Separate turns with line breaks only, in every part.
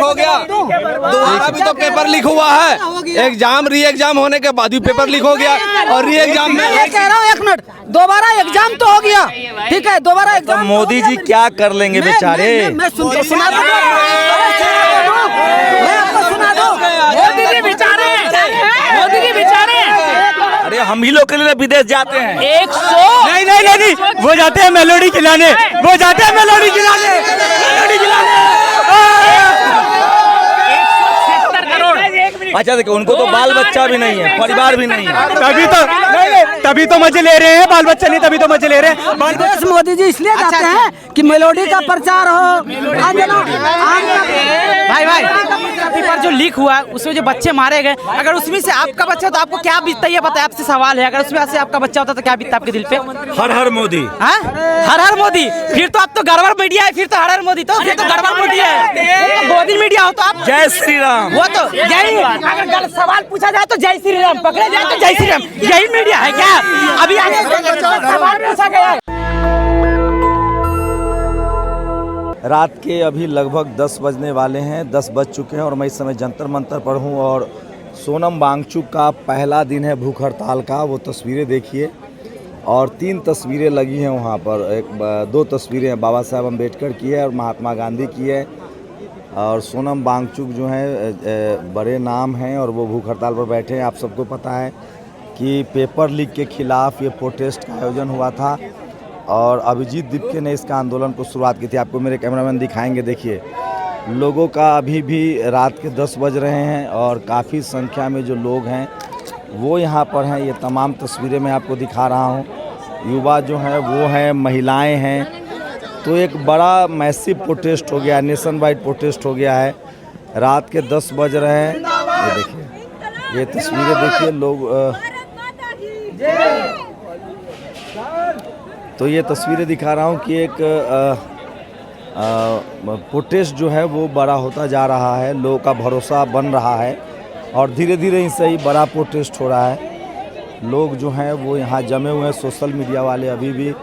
हो गया, दोबारा भी तो पेपर लीक हुआ है। एग्जाम री एग्जाम होने के बाद भी पेपर लीक हो गया और री एग्जाम में
मैं कह रहा हूँ 1 मिनट, दोबारा एग्जाम तो हो गया, ठीक है, दोबारा एग्जाम।
मोदी जी क्या कर लेंगे बेचारे?
मैं सुना दूं, मैं आपको सुना दूं।
मोदी जी बेचारे, मोदी जी बेचारे।
अरे हम ही लोग के लिए विदेश जाते हैं।
100
नहीं, वो जाते हैं मेलोडी खिलाने, वो जाते हैं मेलोडी खिलाने, मेलोडी खिलाने।
176 करोड़।
अच्छा देखो, उनको तो बाल बच्चा भी नहीं है, परिवार भी नहीं है,
तभी तो मजे ले रहे हैं, बाल बच्चा नहीं तभी तो मजे ले रहे हैं।
विदेश मोदी जी इसलिए जाते हैं कि मेलोडी का प्रचार हो।
भाई पेपर जो लीक हुआ उसमें जो बच्चे मारे गए, अगर उसमें से आपका बच्चा तो आपको क्या बीतता है ये बताए। आपसे सवाल है, अगर उसमें से आपका बच्चा होता तो क्या बीतता आपके दिल पे?
हर हर मोदी,
हाँ हर हर मोदी। फिर तो आप तो गड़बड़ मीडिया है, फिर तो हर हर मोदी, तो फिर तो गड़बड़ मीडिया है। तो मोदी मीडिया हो तो आप
जय श्री राम।
वो तो यही, अगर सवाल पूछा जाए तो जय श्री राम, पकड़े जाए तो जय श्री राम, यही मीडिया है क्या? अभी आगे सवाल पूछा गया है।
रात के अभी लगभग 10 बजने वाले हैं, 10 बज चुके हैं और मैं इस समय जंतर मंतर पर हूँ और सोनम वांगचुक का पहला दिन है भूख हड़ताल का। वो तस्वीरें देखिए और 3 तस्वीरें लगी हैं वहाँ पर। 2 तस्वीरें हैं, बाबा साहब अम्बेडकर की है और महात्मा गांधी की है। और सोनम वांगचुक जो है बड़े नाम हैं और वो भूख हड़ताल पर बैठे हैं। आप सबको पता है कि पेपर लीक के खिलाफ ये प्रोटेस्ट का आयोजन हुआ था और अभिजीत दीपके ने इसका आंदोलन को शुरुआत की थी। आपको मेरे कैमरामैन दिखाएंगे, देखिए लोगों का अभी भी रात के 10 बज रहे हैं और काफ़ी संख्या में जो लोग हैं वो यहाँ पर हैं। ये तमाम तस्वीरें मैं आपको दिखा रहा हूँ। युवा जो हैं वो हैं, महिलाएं हैं। तो एक बड़ा मैसिव प्रोटेस्ट हो गया, नेशन वाइड प्रोटेस्ट हो गया है। रात के 10 बज रहे हैं। ये देखिए, ये तस्वीरें देखिए लोग तो ये तस्वीरें दिखा रहा हूँ कि एक प्रोटेस्ट जो है वो बड़ा होता जा रहा है, लोगों का भरोसा बन रहा है और धीरे धीरे इससे ही बड़ा प्रोटेस्ट हो रहा है। लोग जो हैं वो यहाँ जमे हुए हैं, सोशल मीडिया वाले अभी भी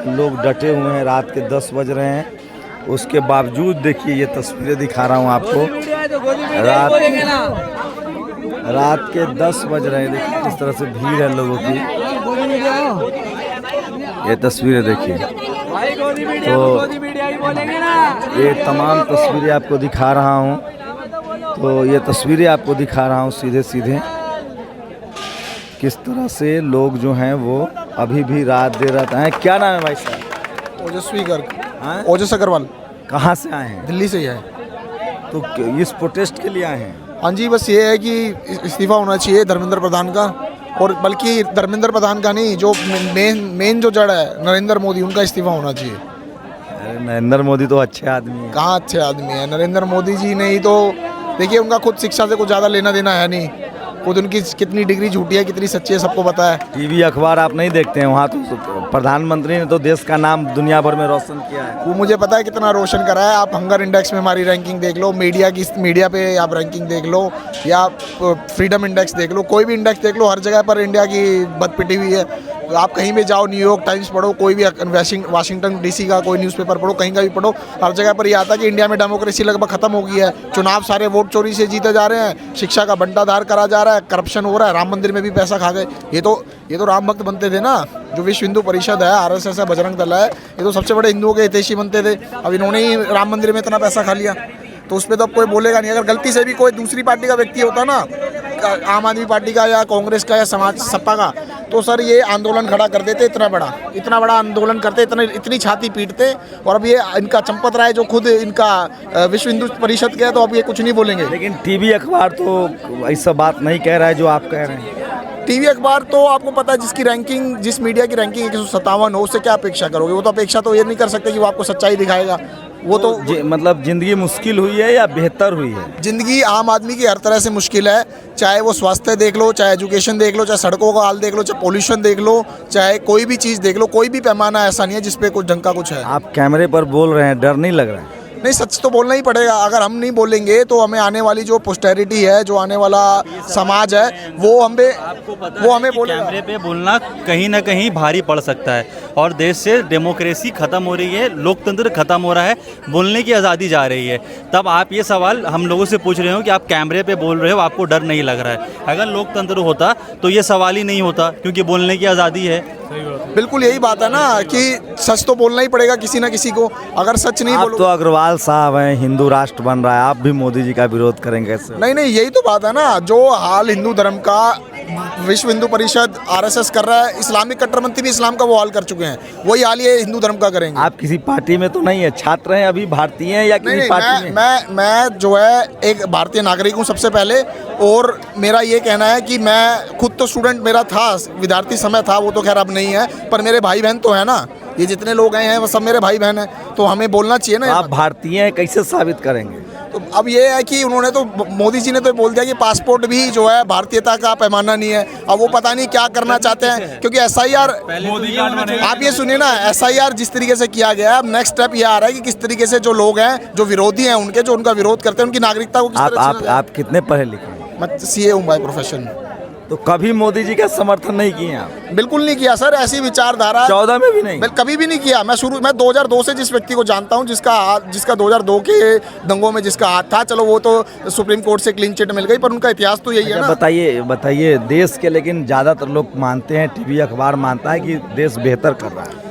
लोग डटे हुए हैं। रात के 10 बज रहे हैं, उसके बावजूद देखिए ये तस्वीरें दिखा रहा हूँ आपको। रात के 10 बज रहे हैं, देखिए किस तरह से भीड़ है लोगों की। ये तस्वीरें देखिए, तो ये तमाम तस्वीरें आपको दिखा रहा हूँ। तो ये तस्वीरें आपको दिखा रहा हूँ सीधे सीधे किस तरह से लोग जो हैं वो अभी भी रात देर रात आए। क्या नाम है भाई साहब?
ओजस्वी गर्ग, ओजस अग्रवाल।
कहाँ से आए हैं?
दिल्ली से ही है।
तो इस प्रोटेस्ट के लिए आए हैं?
हाँ जी, बस ये है कि इस्तीफा होना चाहिए धर्मेंद्र प्रधान का, और बल्कि धर्मेंद्र प्रधान का नहीं, जो मेन जो जड़ है नरेंद्र मोदी, उनका इस्तीफा होना चाहिए।
अरे नरेंद्र मोदी तो अच्छे आदमी हैं।
कहाँ अच्छे आदमी है नरेंद्र मोदी जी? नहीं तो देखिए, उनका खुद शिक्षा से कुछ ज़्यादा लेना देना है नहीं। खुद उनकी कितनी डिग्री झूठी है कितनी सच्ची है सबको पता है।
टीवी अखबार आप नहीं देखते हैं? वहाँ तो प्रधानमंत्री ने तो देश का नाम दुनिया भर में रोशन किया है।
वो मुझे पता है कितना रोशन करा है। आप हंगर इंडेक्स में हमारी रैंकिंग देख लो, मीडिया पे आप रैंकिंग देख लो, या फ्रीडम इंडेक्स देख लो, कोई भी इंडेक्स देख लो, हर जगह पर इंडिया की बद पिटी हुई है। आप कहीं भी जाओ, न्यूयॉर्क टाइम्स पढ़ो, कोई भी वाशिंगटन डीसी का कोई न्यूज़पेपर पढ़ो, कहीं का भी पढ़ो, हर जगह पर ये आता है कि इंडिया में डेमोक्रेसी लगभग खत्म हो गई है। चुनाव सारे वोट चोरी से जीते जा रहे हैं, शिक्षा का बंटाधार करा जा रहा है, करप्शन हो रहा है, राम मंदिर में भी पैसा खा गए। ये तो राम भक्त बनते थे ना, जो विश्व हिंदू परिषद है, RSS है, बजरंग दल है, ये तो सबसे बड़े हिंदुओं के हितैषी बनते थे। अब इन्होंने ही राम मंदिर में इतना पैसा खा लिया, तो उस पर तो अब कोई बोलेगा नहीं। अगर गलती से भी कोई दूसरी पार्टी का व्यक्ति होता ना, आम आदमी पार्टी का या कांग्रेस का या समाज सपा का, तो सर ये आंदोलन खड़ा कर देते, इतना बड़ा आंदोलन करते, इतनी छाती पीटते। और अब ये इनका चंपत राय जो खुद इनका विश्व हिंदू परिषद के है, तो अब ये कुछ नहीं बोलेंगे।
लेकिन टीवी अखबार तो ऐसा बात नहीं कह रहा है जो आप कह रहे हैं।
टीवी अखबार तो आपको पता है जिसकी रैंकिंग, जिस मीडिया की रैंकिंग 157 हो, उससे क्या अपेक्षा करोगे? वो तो अपेक्षा तो ये नहीं कर सकते कि वो आपको सच्चाई दिखाएगा। वो तो
मतलब ज़िंदगी मुश्किल हुई है या बेहतर हुई है?
ज़िंदगी आम आदमी की हर तरह से मुश्किल है, चाहे वो स्वास्थ्य देख लो, चाहे एजुकेशन देख लो, चाहे सड़कों का हाल देख लो, चाहे पोल्यूशन देख लो, चाहे कोई भी चीज़ देख लो, कोई भी पैमाना ऐसा नहीं है जिसपे कुछ ढंग का कुछ है।
आप कैमरे पर बोल रहे हैं, डर नहीं लग रहा है?
नहीं, सच तो बोलना ही पड़ेगा। अगर हम नहीं बोलेंगे तो हमें आने वाली जो पोस्टेरिटी है, जो आने वाला समाज है, वो हमें बोलेगा।
कैमरे पे बोलना कहीं ना कहीं भारी पड़ सकता है और देश से डेमोक्रेसी खत्म हो रही है, लोकतंत्र खत्म हो रहा है, बोलने की आज़ादी जा रही है। तब आप ये सवाल हम लोगों से पूछ रहे हो कि आप कैमरे पे बोल रहे हो, आपको डर नहीं लग रहा है। अगर लोकतंत्र होता तो ये सवाल ही नहीं होता, क्योंकि बोलने की आज़ादी है।
बिल्कुल यही बात है ना कि सच तो बोलना ही पड़ेगा किसी ना किसी को। अगर सच नहीं
आप
बोलो
तो अग्रवाल साहब हैं, हिंदू राष्ट्र बन रहा है, आप भी मोदी जी का विरोध करेंगे कैसे?
नहीं, यही तो बात है ना। जो हाल हिंदू धर्म का विश्व हिंदू परिषद आरएसएस कर रहा है, इस्लामिक कट्टरपंथी भी इस्लाम का वो हाल कर चुके हैं, वही हाल ये हिंदू धर्म का करेंगे।
आप किसी पार्टी में तो नहीं है, छात्र हैं अभी, भारतीय हैं या किसी पार्टी में?
मैं जो है एक भारतीय नागरिक हूँ सबसे पहले, और मेरा ये कहना है कि मैं खुद तो स्टूडेंट मेरा था, विद्यार्थी समय था, वो तो खैर अब नहीं है, पर मेरे भाई बहन तो है ना, ये जितने लोग आए हैं वो सब मेरे भाई बहन हैं, तो हमें बोलना चाहिए ना।
आप भारतीय हैं, कैसे साबित करेंगे?
तो अब ये है कि उन्होंने तो, मोदी जी ने तो बोल दिया कि पासपोर्ट भी जो है भारतीयता का पैमाना नहीं है। अब वो पता नहीं क्या करना चाहते हैं, क्योंकि एसआईआर, आप ये सुनिए ना, एसआईआर जिस तरीके से किया गया, अब नेक्स्ट स्टेप ये आ रहा है कि किस तरीके से जो लोग हैं, जो विरोधी हैं उनके, जो उनका विरोध करते हैं, उनकी नागरिकता को किस तरह से।
आप कितने पढ़े लिखे?
मैं सीए हूँ बाय प्रोफेशन।
तो कभी मोदी जी का समर्थन नहीं किए आप?
बिल्कुल नहीं किया सर, ऐसी विचारधारा
14 में भी नहीं?
कभी भी नहीं किया। मैं 2002 से जिस व्यक्ति को जानता हूं, जिसका 2002 के दंगों में जिसका हाथ था, चलो वो तो सुप्रीम कोर्ट से क्लीन चिट मिल गई, पर उनका इतिहास तो यही है ना।
बताइए देश के, लेकिन ज़्यादातर लोग मानते हैं, टीवी अखबार मानता है कि देश बेहतर कर रहा है,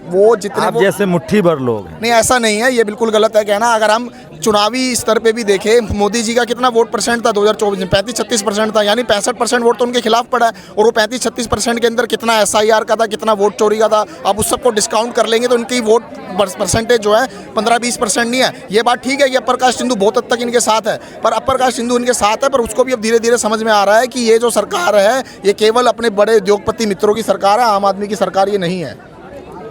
वो जितने
आप जैसे मुट्ठी भर लोग हैं।
नहीं, ऐसा नहीं है, ये बिल्कुल गलत है कहना। अगर हम चुनावी स्तर पे भी देखें, मोदी जी का कितना वोट परसेंट था 2024 में? 35-36% था, यानी 65% वोट तो उनके खिलाफ पड़ा है। और वो 35-36% के अंदर कितना एसआईआर का था, कितना वोट चोरी का था, अब उस सबको डिस्काउंट कर लेंगे तो उनकी वोट परसेंटेज जो है 15-20% नहीं है। ये बात ठीक है कि अपर कास्ट हिंदू बहुत हद तक इनके साथ है, पर अपर कास्ट हिंदू इनके साथ है, पर उसको भी अब धीरे धीरे समझ में आ रहा है कि ये जो सरकार है, ये केवल अपने बड़े उद्योगपति मित्रों की सरकार है, आम आदमी की सरकार ये नहीं है।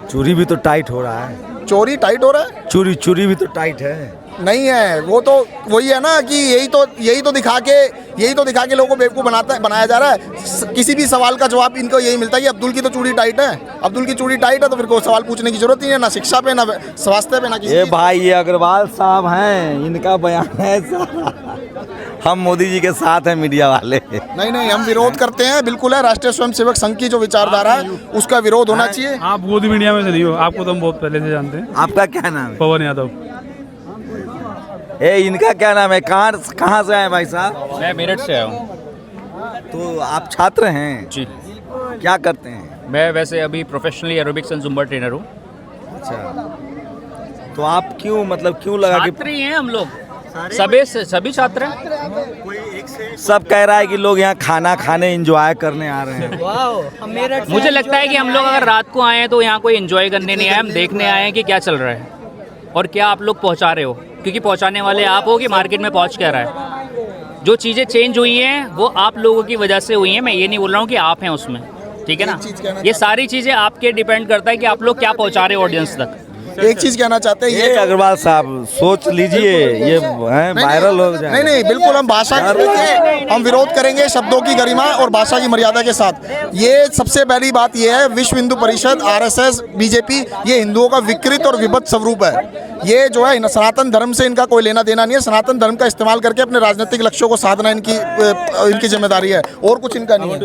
चोरी भी तो टाइट हो रहा है।
चोरी टाइट हो रहा है?
चोरी भी तो टाइट है।
नहीं है, वो तो वही है ना कि यही तो दिखा के लोगों को बेवकूफ़ बनाया जा रहा है। किसी भी सवाल का जवाब इनको यही मिलता है कि अब्दुल की तो चूड़ी टाइट है, अब्दुल की चूड़ी टाइट है, तो फिर कोई सवाल पूछने की जरूरत नहीं है, ना शिक्षा पे, ना स्वास्थ्य पे, ना किसी।
ये भाई, ये अग्रवाल साहब हैं, इनका बयान है हम मोदी जी के साथ हैं, मीडिया वाले।
नहीं, हम विरोध करते हैं, बिल्कुल है। राष्ट्रीय स्वयंसेवक संघ की जो विचारधारा है, उसका विरोध होना चाहिए।
आप मोदी मीडिया में से नहीं हो, आपको तो हम बहुत पहले से जानते हैं।
आपका क्या नाम है?
पवन यादव।
इनका क्या नाम है? कहाँ से आए भाई साहब?
मैं मेरठ से आया हूँ।
तो आप छात्र हैं
जी।
क्या करते हैं?
मैं वैसे अभी professionally aerobics and Zumba trainer हूँ।
अच्छा, तो आप क्यों लगा कि
छात्र ही हैं हम लोग, सभी छात्र हैं।
सब कह रहा है कि लोग यहाँ खाना खाने एंजॉय करने आ रहे हैं।
मुझे लगता है कि हम लोग अगर रात को आए हैं तो यहाँ कोई एंजॉय करने नहीं आए, हम देखने आए हैं कि क्या चल रहा है और क्या आप लोग पहुँचा रहे हो, क्योंकि पहुँचाने वाले आप हो कि मार्केट में पहुँच क्या रहा है। जो चीज़ें चेंज हुई हैं वो आप लोगों की वजह से हुई हैं, मैं ये नहीं बोल रहा हूँ कि आप हैं उसमें, ठीक है ना। ये सारी चीज़ें आपके डिपेंड करता है कि आप लोग क्या पहुँचा रहे हो ऑडियंस तक।
एक चीज कहना चाहते हैं,
ये अग्रवाल साहब सोच लीजिए, ये वायरल हो जाए।
नहीं, बिल्कुल हम विरोध करेंगे शब्दों की गरिमा और भाषा की मर्यादा के साथ। ये सबसे पहली बात ये है, विश्व हिंदू परिषद, आरएसएस, बीजेपी, ये हिंदुओं का विकृत और विभत्स स्वरूप है। ये जो है सनातन धर्म से इनका कोई लेना देना नहीं है। सनातन धर्म का इस्तेमाल करके अपने राजनीतिक लक्ष्यों को साधना इनकी जिम्मेदारी है, और कुछ इनका नहीं है।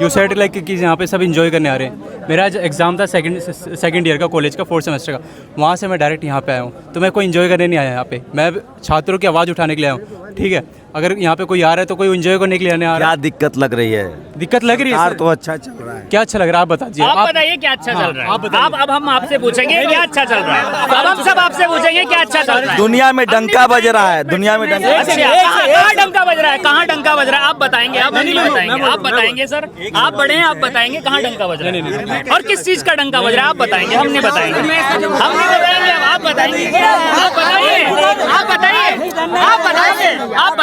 यू सेड लाइक कि यहाँ पे सब एंजॉय करने आ रहे हैं। मेरा एग्जाम था सेकंड ईयर का, कॉलेज का 4th सेमेस्टर का, वहाँ से मैं डायरेक्ट यहाँ पे आया हूँ। तो मैं कोई एंजॉय करने नहीं आया यहाँ पे, मैं छात्रों की आवाज़ उठाने के लिए आया हूँ, ठीक है। अगर यहाँ पे कोई आ रहा है तो कोई एंजॉय करने के लिए आने आ रहा है।
क्या दिक्कत लग रही है?
दिक्कत लग रही है
तो अच्छा चल रहा है।
क्या अच्छा लग रहा है आप बताइए।
आप बताइए क्या अच्छा चल रहा है। अब हम आपसे पूछेंगे क्या अच्छा चल रहा है। अब हम सब आपसे पूछेंगे क्या अच्छा चल रहा है।
दुनिया में डंका बज रहा है, दुनिया में डंका।
कहाँ डंका बज रहा है? कहाँ डंका बज रहा है? आप बताएंगे, आप नहीं बताएंगे, आप बताएंगे सर, आप बड़े हैं, आप बताएंगे कहाँ डंका बज रहा है और किस चीज का डंका बज रहा है, आप बताएंगे, हम नहीं बताएंगे, आप बताएंगे, आप बताइए, आप बताइए, आप बताइए, आप बताइए। आप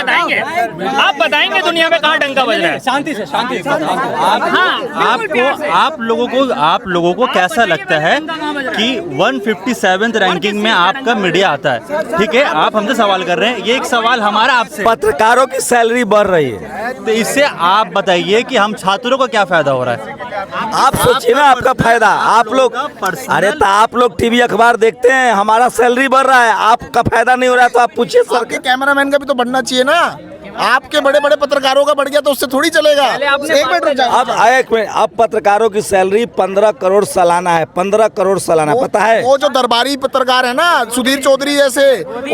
बताएंगे दुनिया में कहाँ डंका बज रहा है।
शांति से
आप लोगों को कैसा लगता है कि 157th रैंकिंग में आपका मीडिया आता है? ठीक है, आप हमसे सवाल कर रहे हैं, ये एक सवाल हमारा आपसे।
पत्रकारों की सैलरी बढ़ रही है,
तो इससे आप बताइए कि हम छात्रों को क्या फायदा हो रहा है?
आप सोचिए ना आपका फायदा। आप लोग, अरे तो आप लोग टीवी अखबार देखते हैं, हमारा सैलरी बढ़ रहा है, आपका फायदा नहीं हो रहा है, तो आप पूछिए सर के।
कैमरामैन का भी तो बढ़ना चाहिए ना। आपके बड़े बड़े पत्रकारों का बढ़ गया तो उससे थोड़ी चलेगा। एक मिनट रुक जाओ।
अब पत्रकारों की सैलरी 15 करोड़ सालाना है, 15 करोड़ सालाना, पता है?
वो जो दरबारी पत्रकार है ना, सुधीर चौधरी जैसे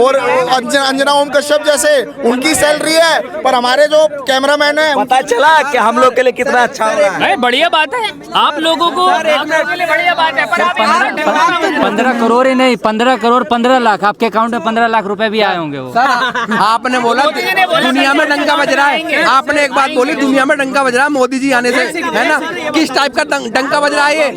और अंजना ओम कश्यप जैसे, उनकी सैलरी है, पर हमारे जो कैमरामैन है,
पता चला कि हम लोग के लिए कितना अच्छा हो रहा है।
बढ़िया बात है, आप लोगों को बढ़िया बात है।
15 करोड़ ही नहीं, 15 करोड़ 15 लाख आपके अकाउंट में 15 लाख रुपए भी आए होंगे वो।
सर आपने बोला दुनिया में डंका बज रहा है, आपने एक बात बोली दुनिया में डंका बज रहा है मोदी जी आने से, है ना? किस टाइप का डंका बज रहा है ये?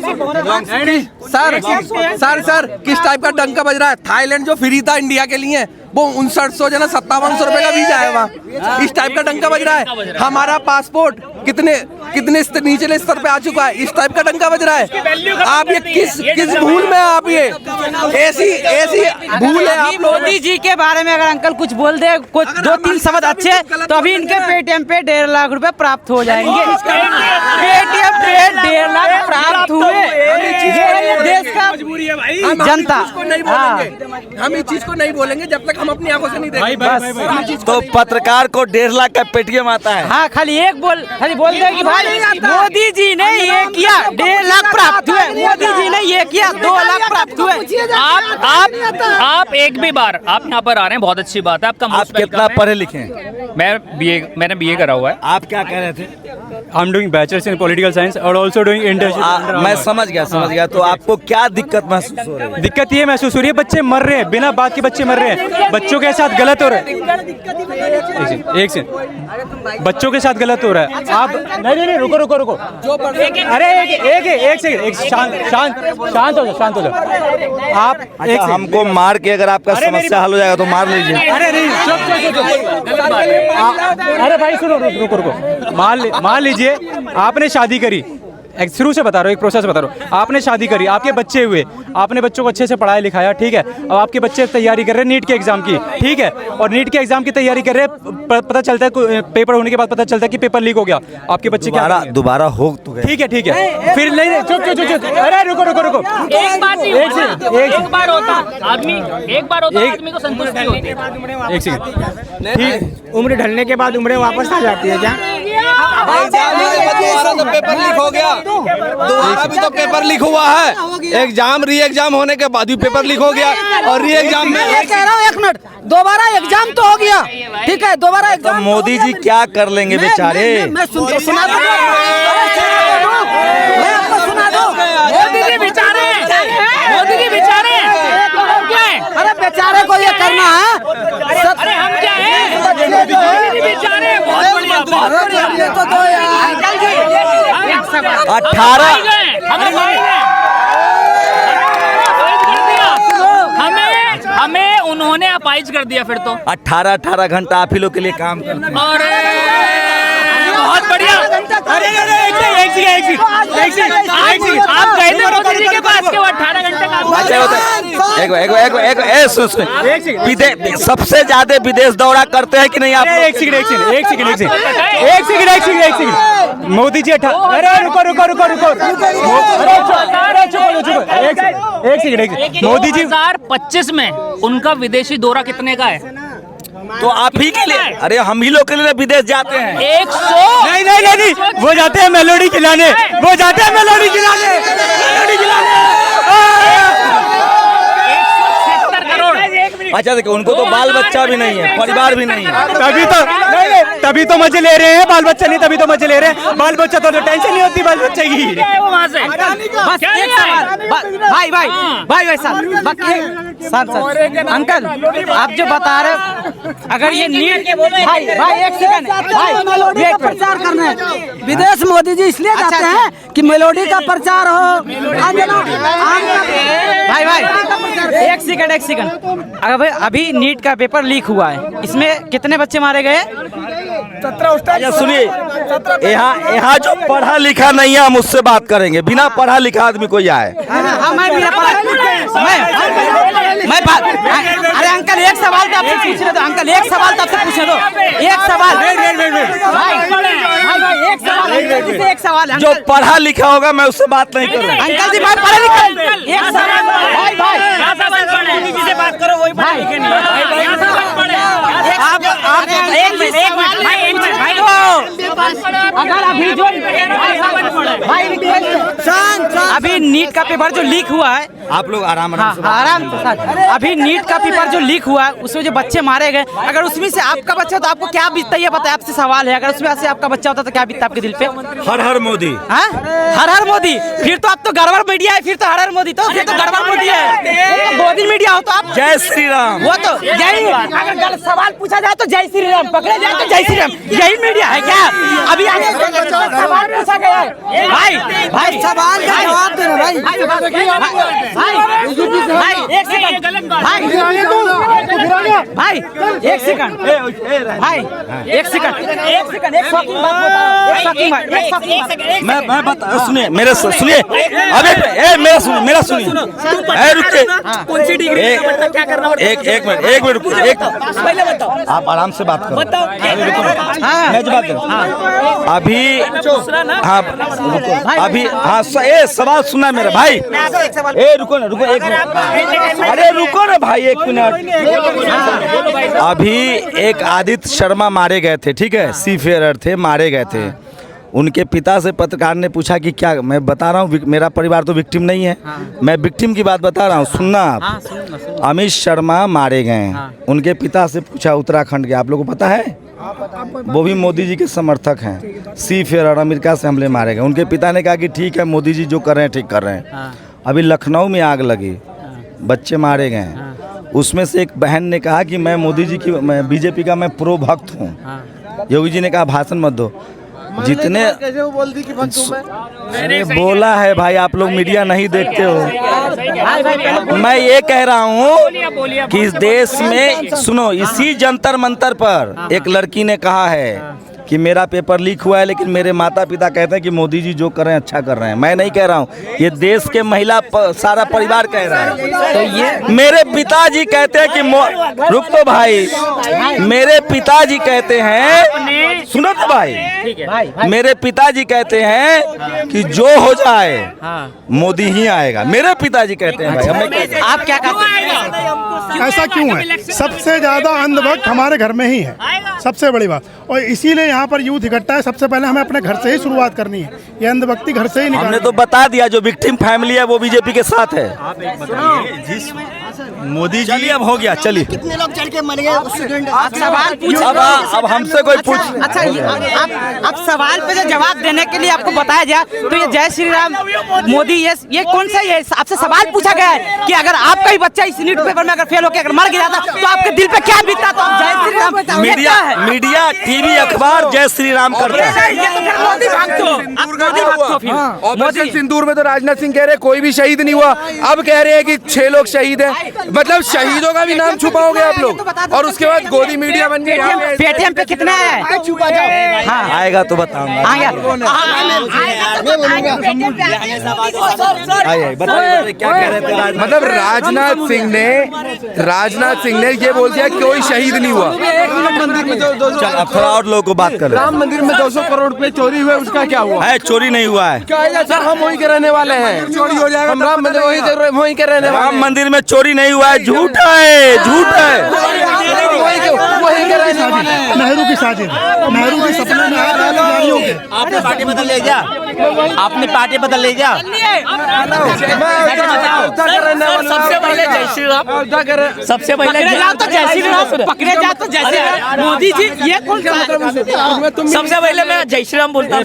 सर किस टाइप का डंका बज रहा है? थाईलैंड जो फ्री था इंडिया के लिए, वो 5900 जना 5700 रुपए का वीजा है वहाँ, इस टाइप का डंका बज रहा है। हमारा पासपोर्ट कितने नीचले स्तर पे आ चुका है, इस टाइप का डंका बज रहा है। आप ये किस भूल में, आप ये ऐसी भूल है आप लोग।
मोदी जी के बारे में अगर अंकल कुछ बोल दे, कुछ 2-3 शब्द अच्छे, तो अभी इनके पेटीएम पे 1.5 लाख रुपए प्राप्त हो जाएंगे। पेटीएम पे 1.5 लाख प्राप्त हुए, ये देश का मजबूरी है भाई। जनता
हम इस चीज को नहीं बोलेंगे जब तक हम अपनी आंखों से नहीं देखेंगे।
तो पत्रकार को 1.5 लाख का पेटीएम आता है।
हाँ, खाली बोल दे कि भाई मोदी जी ने ये किया, 1.5 लाख प्राप्त हुए, मोदी जी ने ये किया, 2 लाख प्राप्त हुए।
आप एक भी बार आप यहाँ पर आ रहे हैं, बहुत अच्छी बात है।
आप कितना पढ़े लिखे हैं?
मैंने बीए करा हुआ है।
आप क्या कह रहे थे?
I am doing bachelors in political science और ऑल्सो डूइंग इंटर्नशिप।
मैं समझ गया। तो आपको क्या दिक्कत महसूस हो रही है?
दिक्कत ये महसूस हो रही है, बच्चे मर रहे हैं, बिना बात के बच्चे मर रहे हैं, बच्चों के साथ गलत हो रहा है। एक से बच्चों के साथ गलत हो रहा है। आप नहीं रुको। अरे एक सेकंड, शांत हो जाओ। आप
अच्छा, हमको मार के अगर आपका समस्या हल हो जाएगा तो मार लीजिए।
अरे नहीं, चुप। अरे भाई सुनो, रुको। मान लीजिए आपने शादी करी, शुरू से बता रहा हूँ, एक प्रोसेस बता रहा हूँ। आपने शादी करी, आपके बच्चे हुए, आपने बच्चों को अच्छे से पढ़ाया लिखाया, ठीक है। अब आपके बच्चे तैयारी कर रहे हैं नीट के एग्जाम की, ठीक है, और नीट के एग्जाम की तैयारी कर रहे हैं, पता चलता है पेपर होने के बाद पता चलता है कि पेपर लीक हो गया, आपके बच्चे
दोबारा हो तो गए।
ठीक है, फिर नहीं, चुप। अरे रुको।
एक बार होता आदमी को संतुष्टि होती है।
एक सेकंड,
उम्र ढलने के बाद उम्र वापस आ जाती है क्या?
पेपर लीक हो गया, दोबारा भी तो पेपर लीक हुआ है। एग्जाम री एग्जाम होने के बाद भी पेपर लीक हो गया, और री एग्जाम में
मैं कह रहा हूँ 1 मिनट, दोबारा एग्जाम तो हो गया, ठीक है, दोबारा
तो मोदी जी क्या कर लेंगे बेचारे?
मैं सुना दो, मैं आपको सुना दो।
मोदी जी बेचारे
अरे बेचारे को ये करना है,
अरे हम क्या है बेचारे, बहुत बढ़िया।
18
हमें उन्होंने अपाइज कर दिया। फिर तो
18 घंटा आप ही लोग के लिए काम करते हैं।
बहुत बढ़िया।
एक सेकंड,
आप गए थे मोदी जी के पास के 18 घंटे
का सबसे ज्यादा विदेश दौरा करते हैं कि नहीं आप?
एक सेकंड। मोदी जी अरे रुको। एक सेकंड। मोदी जी
2025 में उनका विदेशी दौरा कितने का है?
तो आप ही के लिए, अरे हम ही लोग के लिए विदेश जाते हैं।
100
नहीं, वो जाते हैं मेलोडी खिलाने।
अच्छा देखो, उनको तो बाल बच्चा भी नहीं है, परिवार भी नहीं है,
तभी तो मजे ले रहे हैं। बाल बच्चा नहीं, तभी तो मजे ले रहे हैं। बाल बच्चा तो टेंशन नहीं होती बाल बच्चे की।
वहाँ से
बस एक सवाल, भाई सर, अंकल आप जो बता रहे, अगर ये नीट, भाई एक सेकंड, भाई
प्रचार करना है। विदेश मोदी जी इसलिए जाते हैं कि मेलोडी का प्रचार हो,
भाई एक सेकंड अभी नीट का पेपर लीक हुआ है, इसमें कितने बच्चे मारे गए?
17। सुनिए, यहाँ जो पढ़ा लिखा नहीं है हम उससे बात करेंगे, बिना पढ़ा लिखा आदमी कोई आए।
अरे अंकल एक सवाल तो आपसे पूछने दो, अंकल एक सवाल तो आपसे पूछने दो, एक सवाल
जो पढ़ा लिखा होगा मैं उससे बात नहीं कर रहा।
अंकल जी भाई पढ़े लिखे, एक सवाल भाई से बात करो, वही पढ़े लिखे नहीं। अगर अभी जो अभी नीट का पेपर जो लीक हुआ है,
आप लोग आराम
आराम के साथ, अभी नीट का पेपर जो लीक हुआ है उसमें जो बच्चे मारे गए, अगर उसमें से आपका बच्चा तो आपको क्या बीतता है ये पता है? आपसे सवाल है, अगर उसमें से आपका बच्चा होता तो क्या बीतता आपके दिल पे?
हर हर मोदी,
हर हर मोदी। फिर तो आप तो गड़बड़ मीडिया है, फिर तो हर हर मोदी, तो फिर तो गड़बड़ मीडिया है। मोदी मीडिया हो तो आप
जय श्री राम,
वो तो यही। अगर सवाल पूछा जाए तो जय श्री राम, पकड़े जाए तो जय श्री राम, यही मीडिया है क्या? अभी सवाल पूछा गया है भाई सवाल का जवाब देना भाई एक सेकंड भाई एक सेकंड
मैं बता, सुनिए मेरे सुनिए, अबे मेरा सुनिए, रुकिए
कौन सी डिग्री क्या करना?
एक मिनट रुकिए, आप आराम से बात करो, मैं जवाब दूं अभी। अभी सवाल सुना मेरा भाई, रुको एक मिनट, अरे रुको ना भाई एक मिनट। अभी एक आदित्य शर्मा मारे गए थे, ठीक है, सी फेयर थे, मारे गए थे। उनके पिता से पत्रकार ने पूछा कि क्या, मैं बता रहा हूँ मेरा परिवार तो विक्टिम नहीं है, मैं विक्टिम की बात बता रहा हूँ, सुनना आप। अमित शर्मा मारे गए, उनके पिता से पूछा उत्तराखंड के, आप लोगों को पता है, वो भी मोदी जी के समर्थक हैं, सी फेयर और अमेरिका से हमले मारे गए। उनके पिता ने कहा कि ठीक है मोदी जी जो कर रहे हैं ठीक कर रहे हैं। अभी लखनऊ में आग लगी, बच्चे मारे गए, उसमें से एक बहन ने कहा कि मैं मोदी जी की, मैं बीजेपी का मैं प्रो भक्त हूँ। योगी जी ने कहा भाषण मत दो, जितने
कैसे वो बोल दी कि बंद हूं
अरे बोला है भाई, आप लोग मीडिया नहीं देखते हो। मैं ये कह रहा हूँ कि इस देश में, सुनो, इसी जंतर मंतर पर एक लड़की ने कहा है कि मेरा पेपर लीक हुआ है, लेकिन मेरे माता पिता कहते हैं कि मोदी जी जो कर रहे हैं अच्छा कर रहे हैं। मैं नहीं कह रहा हूँ, ये देश के महिला सारा परिवार कह रहा है। तो ये मेरे पिताजी कहते हैं कि रुक तो भाई, मेरे पिताजी कहते हैं, सुनो तो भाई, मेरे पिताजी कहते हैं कि जो हो जाए मोदी ही आएगा, मेरे पिताजी कहते हैं भाई।
आप क्या कहते हैं?
ऐसा क्यों है? सबसे ज्यादा अंधभक्त हमारे घर में ही है, सबसे बड़ी बात, और इसीलिए यहाँ पर यूथ इकट्ठा है। सबसे पहले हमें अपने घर से ही शुरुआत करनी है, ये अंधभक्ति घर से ही निकालना।
हमने तो बता दिया, जो विक्टिम फैमिली है वो बीजेपी के साथ है।
मोदी जी,
अब हो गया, चलिए।
कितने लोग चढ़ के मर गए स्टूडेंट?
आप सवाल पूछ,
अब हमसे कोई पूछ,
अच्छा आप सवाल पे जो जवाब देने के लिए आपको बताया जाए तो ये जय श्री राम मोदी, ये कौन सा, ये आपसे सवाल पूछा गया है कि अगर आपका ही बच्चा इस नीट पेपर में अगर फेल होकर अगर मर गया था तो आपके दिल पे क्या बीतता? तो आप जय श्री राम,
मीडिया टीवी अखबार जय श्री राम करता है।
मोदी भक्त हो।
ऑपरेशन सिंदूर में तो राजनाथ सिंह कह रहे कोई भी शहीद नहीं हुआ, अब कह रहे हैं कि 6 लोग शहीद हैं। मतलब शहीदों का भी नाम छुपाओगे आप लोग, और उसके बाद गोदी मीडिया बन गई।
पेटीएम पे कितना है?
हाँ आएगा तो बताऊंगा। बताइए क्या कह रहे थे?
मतलब राजनाथ सिंह ने ये बोल दिया कोई शहीद नहीं हुआ।
चल अब थोड़ा और लोगों को बात कर रहे हैं।
राम मंदिर में 200 करोड़ रुपए चोरी हुए, उसका क्या हुआ?
है चोरी नहीं हुआ है
सर, हम वहीं के रहने वाले हैं, चोरी हो जाएगा। हम राम मंदिर वहीं के रहने वाले।
राम मंदिर में चोरी नहीं हुआ है, झूठ है, झूठ है।
वहीं के रहने वाले हैं।
नेहरू की साजिश, नेहरू के सपने में
आपने पार्टी बदल ले जा, आपने पार्टी बदल ले जा।
सबसे पहले जय श्री राम, सबसे पहले
तो जय श्री राम, पकड़े जाए तो जय श्री राम। मोदी जी ये कौन सा मतलब?
सबसे पहले मैं जय श्री राम बोलता हूँ।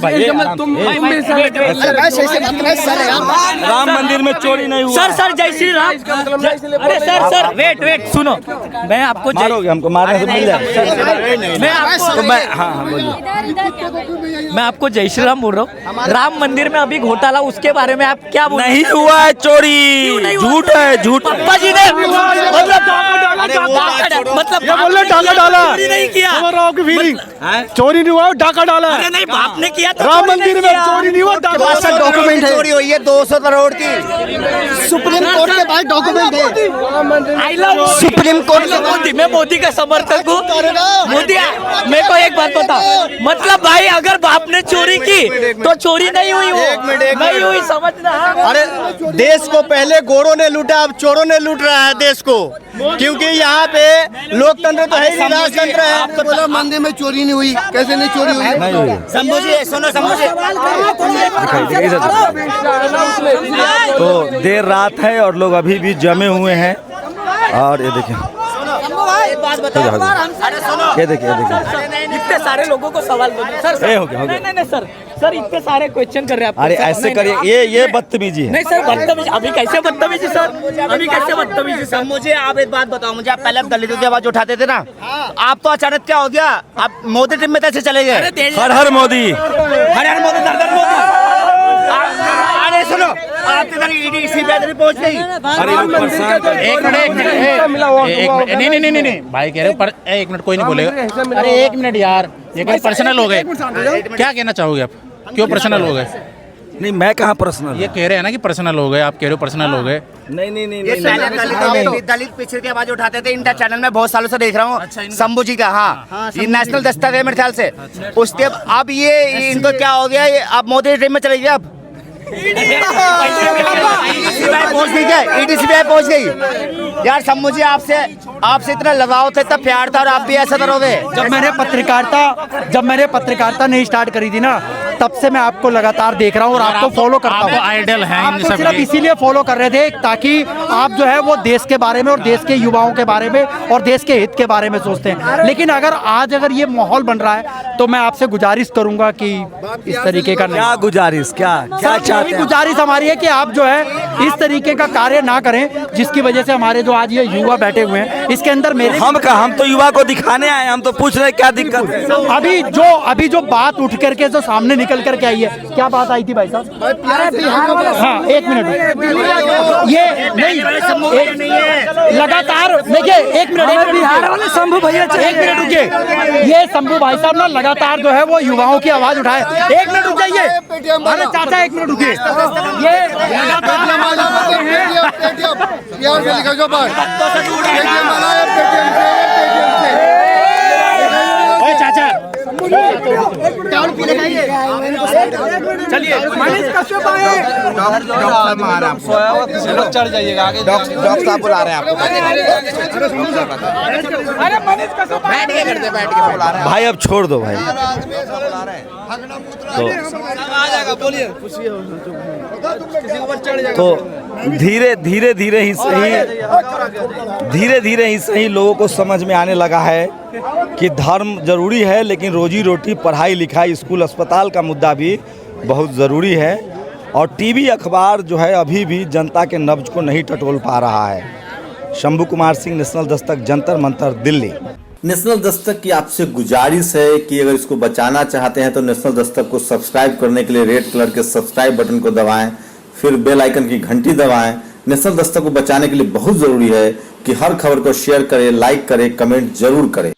राम मंदिर में चोरी नहीं हुआ।
सर जय श्री राम। अरे सर वेट सुनो, मैं आपको
मारोगे हमको, मारने से मिल जाए।
मैं आपको
तो मैं हाँ बोलिए।
मैं आपको जय श्री राम बोल रहा हूँ। राम मंदिर में अभी घोटाला, उसके बारे में आप क्या बोल?
नहीं हुआ है चोरी, झूठ है, झूठ।
पप्पा जी ने मतलब
डाका डाला
नहीं किया,
चोरी नहीं हुआ, डाका डाला।
अरे नहीं, बाप ने किया तो
राम मंदिर में चोरी नहीं हुआ,
डॉक्यूमेंट चोरी हुई है 200 करोड़ की, सुप्रीम कोर्ट के पास डॉक्यूमेंट है।
सुप्रीम कोर्ट से मोदी, मैं मोदी का समर्थक हूँ। मोदी मेरे को एक बात बता, मतलब भाई अगर बाप ने चोरी की तो चोरी नहीं हुई, नहीं हुई, समझना।
अरे देश को पहले गोरों ने लूटा, अब चोरों ने लूट रहा है देश को, क्योंकि यहाँ पे लोकतंत्र तो है ही, राजतंत्र है।
आपने बोला मंदिर में चोरी नहीं हुई, कैसे नहीं चोरी हुई?
शंभू जी सुनो, शंभू जी
तो देर रात है और लोग अभी भी जमे हुए हैं। और ये देखिए, ये देखिए,
इतने सारे लोगों को सवाल सर,
हो गया।
नहीं सर, सर इतने सारे क्वेश्चन कर रहे हैं आप।
अरे ऐसे करिए, ये बदतमीजी है।
नहीं सर, बदतमीजी अभी कैसे बदतमीजी सर, अभी कैसे बदतमीजी सर? मुझे आप एक बात बताओ, मुझे आप पहले दलितों की आवाज उठाते थे ना, आप तो अचानक क्या हो गया, आप मोदी टीम में कैसे चले गए?
हर हर मोदी,
हर हर मोदी, दर दर मोदी। अरे सुनो, आप इधर ईडी सीबीआई पहुंच गई।
एक मिनट नहीं भाई कह रहे हो, पर एक मिनट कोई नहीं बोलेगा। अरे एक मिनट यार, ये कोई पर्सनल हो गए, क्या कहना चाहोगे आप? क्यों पर्सनल हो गए?
नहीं मैं कहाँ पर्सनल,
ये कह रहे हैं ना कि पर्सनल हो गए, आप कह रहे हो पर्सनल हो गए।
नहीं, दलित पिछड़ की आवाज उठाते थे, इंटर चैनल में बहुत सालों से देख रहा हूँ शंभू जी का। हाँ, ये नेशनल दस्तक है मेरे ख्याल से। उसके अब ये इनको क्या हो गया, ये अब मोदी टीम में चले गए। अब पहुंच गई क्या? सीबीआई पहुंच गई यार। शंभू जी आपसे इतना लगाव था, इतना प्यार था, और आप भी ऐसा करोगे?
जब मैंने पत्रकारिता नहीं स्टार्ट करी थी ना, तब से मैं आपको लगातार देख रहा हूँ और आपको फॉलो करता हूँ।
आइडल हैं
आपको सिर्फ इसीलिए फॉलो कर रहे थे ताकि आप जो है वो देश के बारे में और देश के युवाओं के बारे में और देश के हित के बारे में सोचते हैं। लेकिन अगर ये माहौल बन रहा है तो मैं आपसे गुजारिश करूंगा कि इस तरीके का
क्या गुजारिश, क्या
गुजारिश हमारी है कि आप जो है इस तरीके का कार्य ना करें, जिसकी वजह से हमारे जो आज ये युवा बैठे हुए हैं, इसके अंदर मेरे
हम तो युवा को दिखाने आए, हम तो पूछ रहे क्या दिक्कत है।
अभी जो बात उठ करके जो सामने निकल करके आई है, क्या बात आई थी भाई साहब? हाँ, एक मिनट, ये नहीं लगातार देखिए, एक मिनट बिहार वाले शंभू भैया, एक मिनट रुकिए। ये शंभू भाई साहब ना लगातार जो है वो युवाओं की आवाज उठाए। एक मिनट रुक जाइए, अरे चाचा एक मिनट रुकिए। ये चाचा चलिए,
चढ़ जाइएगा आगे, डॉक्टर साहब बुला रहे हैं आपको। बैठ के बुला रहे हैं
भाई, अब छोड़ दो भाई। तो धीरे धीरे ही सही लोगों को समझ में आने लगा है कि धर्म जरूरी है, लेकिन रोजी रोटी, पढ़ाई लिखाई, स्कूल अस्पताल का मुद्दा भी बहुत ज़रूरी है। और टीवी अखबार जो है अभी भी जनता के नब्ज को नहीं टटोल पा रहा है। शंभू कुमार सिंह, नेशनल दस्तक, जंतर मंतर, दिल्ली।
नेशनल दस्तक की आपसे गुजारिश है कि अगर इसको बचाना चाहते हैं तो नेशनल दस्तक को सब्सक्राइब करने के लिए रेड कलर के सब्सक्राइब बटन को दबाएं, फिर बेल आइकन की घंटी दबाएं। नेशनल दस्तक को बचाने के लिए बहुत जरूरी है कि हर खबर को शेयर करें, लाइक करें, कमेंट जरूर करें।